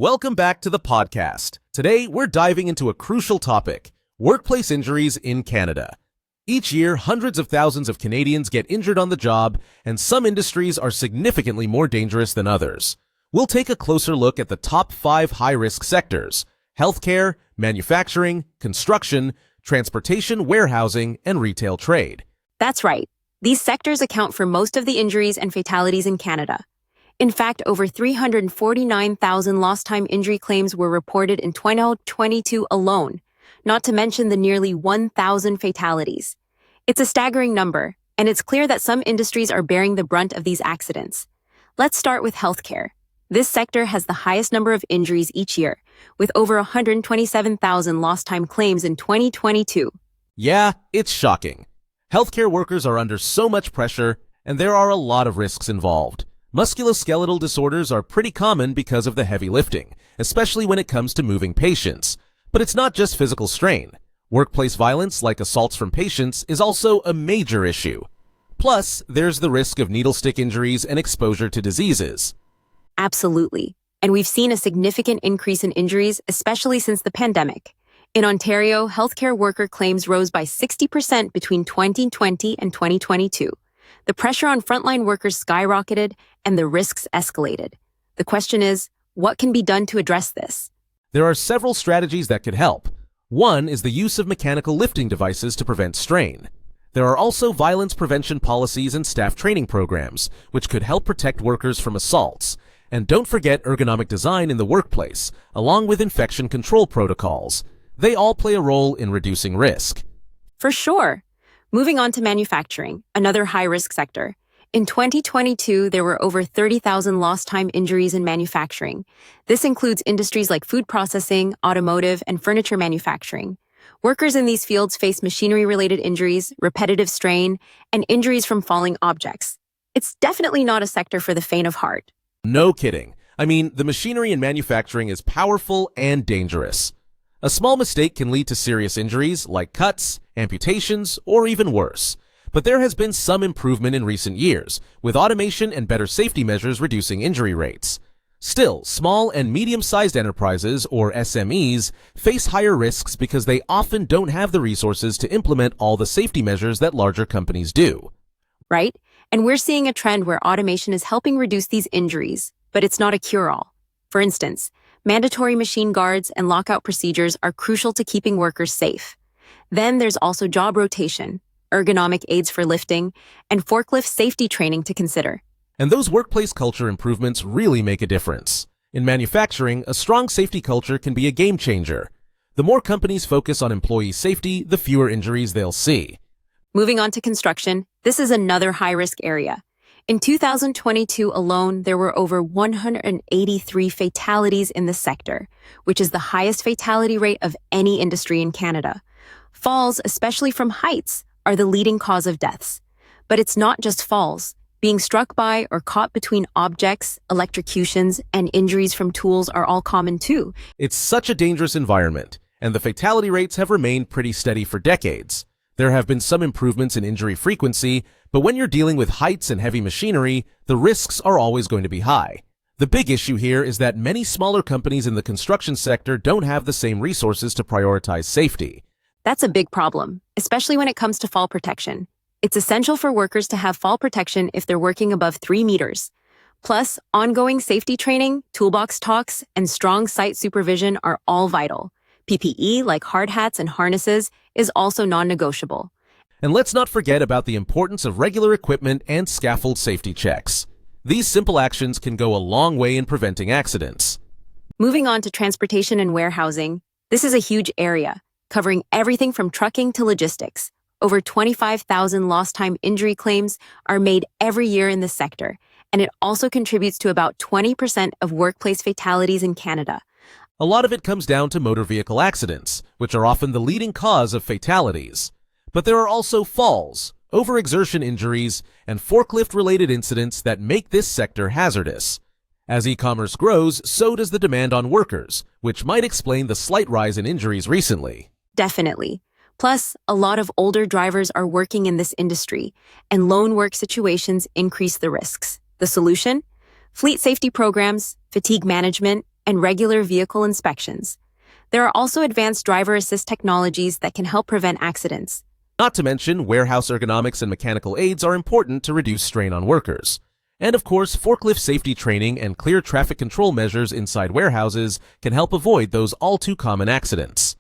Welcome back to the podcast. Today, we're diving into a crucial topic, workplace injuries in Canada. Each year, hundreds of thousands of Canadians get injured on the job, and some industries are significantly more dangerous than others. We'll take a closer look at the top 5 high-risk sectors: healthcare, manufacturing, construction, transportation, warehousing, and retail trade. That's right. These sectors account for most of the injuries and fatalities in Canada. In fact, over 349,000 lost-time injury claims were reported in 2022 alone, not to mention the nearly 1,000 fatalities. It's a staggering number, and it's clear that some industries are bearing the brunt of these accidents. Let's start with healthcare. This sector has the highest number of injuries each year, with over 127,000 lost-time claims in 2022. Yeah, it's shocking. Healthcare workers are under so much pressure, and there are a lot of risks involved. Musculoskeletal disorders are pretty common because of the heavy lifting, especially when it comes to moving patients. But it's not just physical strain. Workplace violence, like assaults from patients, is also a major issue. Plus, there's the risk of needle stick injuries and exposure to diseases. Absolutely. And we've seen a significant increase in injuries, especially since the pandemic. In Ontario, healthcare worker claims rose by 60% between 2020 and 2022. The pressure on frontline workers skyrocketed and the risks escalated. The question is, what can be done to address this? There are several strategies that could help. One is the use of mechanical lifting devices to prevent strain. There are also violence prevention policies and staff training programs, which could help protect workers from assaults. And don't forget ergonomic design in the workplace, along with infection control protocols. They all play a role in reducing risk. For sure. Moving on to manufacturing, another high-risk sector. In 2022, there were over 30,000 lost-time injuries in manufacturing. This includes industries like food processing, automotive, and furniture manufacturing. Workers in these fields face machinery-related injuries, repetitive strain, and injuries from falling objects. It's definitely not a sector for the faint of heart. No kidding. I mean, the machinery in manufacturing is powerful and dangerous. A small mistake can lead to serious injuries like cuts, amputations, or even worse. But there has been some improvement in recent years, with automation and better safety measures reducing injury rates. Still, small and medium-sized enterprises, or SMEs, face higher risks because they often don't have the resources to implement all the safety measures that larger companies do. Right? And we're seeing a trend where automation is helping reduce these injuries, but it's not a cure-all. For instance, mandatory machine guards and lockout procedures are crucial to keeping workers safe. Then there's also job rotation, ergonomic aids for lifting, and forklift safety training to consider. And those workplace culture improvements really make a difference. In manufacturing, a strong safety culture can be a game changer. The more companies focus on employee safety, the fewer injuries they'll see. Moving on to construction, this is another high-risk area. In 2022 alone, there were over 183 fatalities in the sector, which is the highest fatality rate of any industry in Canada. Falls, especially from heights, are the leading cause of deaths. But it's not just falls. Being struck by or caught between objects, electrocutions, and injuries from tools are all common too. It's such a dangerous environment, and the fatality rates have remained pretty steady for decades. There have been some improvements in injury frequency, but when you're dealing with heights and heavy machinery, the risks are always going to be high. The big issue here is that many smaller companies in the construction sector don't have the same resources to prioritize safety. That's a big problem, especially when it comes to fall protection. It's essential for workers to have fall protection if they're working above 3 meters. Plus, ongoing safety training, toolbox talks, and strong site supervision are all vital. PPE, like hard hats and harnesses, is also non-negotiable. And let's not forget about the importance of regular equipment and scaffold safety checks. These simple actions can go a long way in preventing accidents. Moving on to transportation and warehousing, this is a huge area, covering everything from trucking to logistics. Over 25,000 lost-time injury claims are made every year in this sector, and it also contributes to about 20% of workplace fatalities in Canada. A lot of it comes down to motor vehicle accidents, which are often the leading cause of fatalities. But there are also falls, overexertion injuries, and forklift-related incidents that make this sector hazardous. As e-commerce grows, so does the demand on workers, which might explain the slight rise in injuries recently. Definitely. Plus, a lot of older drivers are working in this industry, and lone work situations increase the risks. The solution? Fleet safety programs, fatigue management, and regular vehicle inspections. There are also advanced driver assist technologies that can help prevent accidents. Not to mention, warehouse ergonomics and mechanical aids are important to reduce strain on workers. And of course, forklift safety training and clear traffic control measures inside warehouses can help avoid those all-too-common accidents.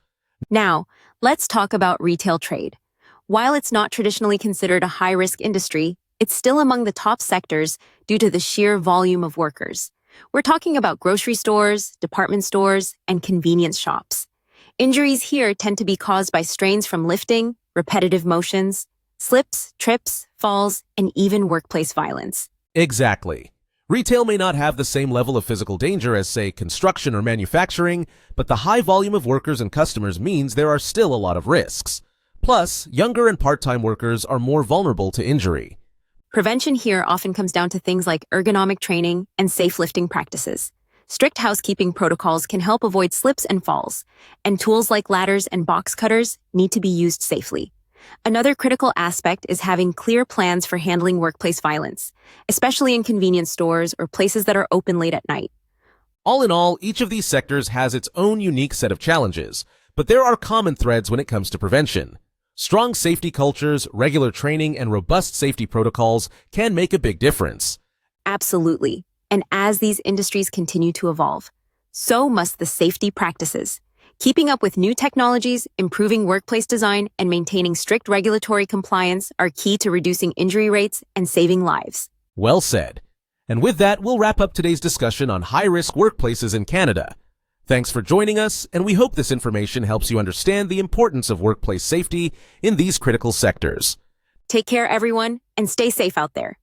Now, let's talk about retail trade. While it's not traditionally considered a high-risk industry, it's still among the top sectors due to the sheer volume of workers. We're talking about grocery stores, department stores, and convenience shops. Injuries here tend to be caused by strains from lifting, repetitive motions, slips, trips, falls, and even workplace violence. Exactly. Retail may not have the same level of physical danger as, say, construction or manufacturing, but the high volume of workers and customers means there are still a lot of risks. Plus, younger and part-time workers are more vulnerable to injury. Prevention here often comes down to things like ergonomic training and safe lifting practices. Strict housekeeping protocols can help avoid slips and falls, and tools like ladders and box cutters need to be used safely. Another critical aspect is having clear plans for handling workplace violence, especially in convenience stores or places that are open late at night. All in all, each of these sectors has its own unique set of challenges, but there are common threads when it comes to prevention. Strong safety cultures, regular training, and robust safety protocols can make a big difference. Absolutely. And as these industries continue to evolve, so must the safety practices. Keeping up with new technologies, improving workplace design, and maintaining strict regulatory compliance are key to reducing injury rates and saving lives. Well said. And with that, we'll wrap up today's discussion on high-risk workplaces in Canada. Thanks for joining us, and we hope this information helps you understand the importance of workplace safety in these critical sectors. Take care, everyone, and stay safe out there.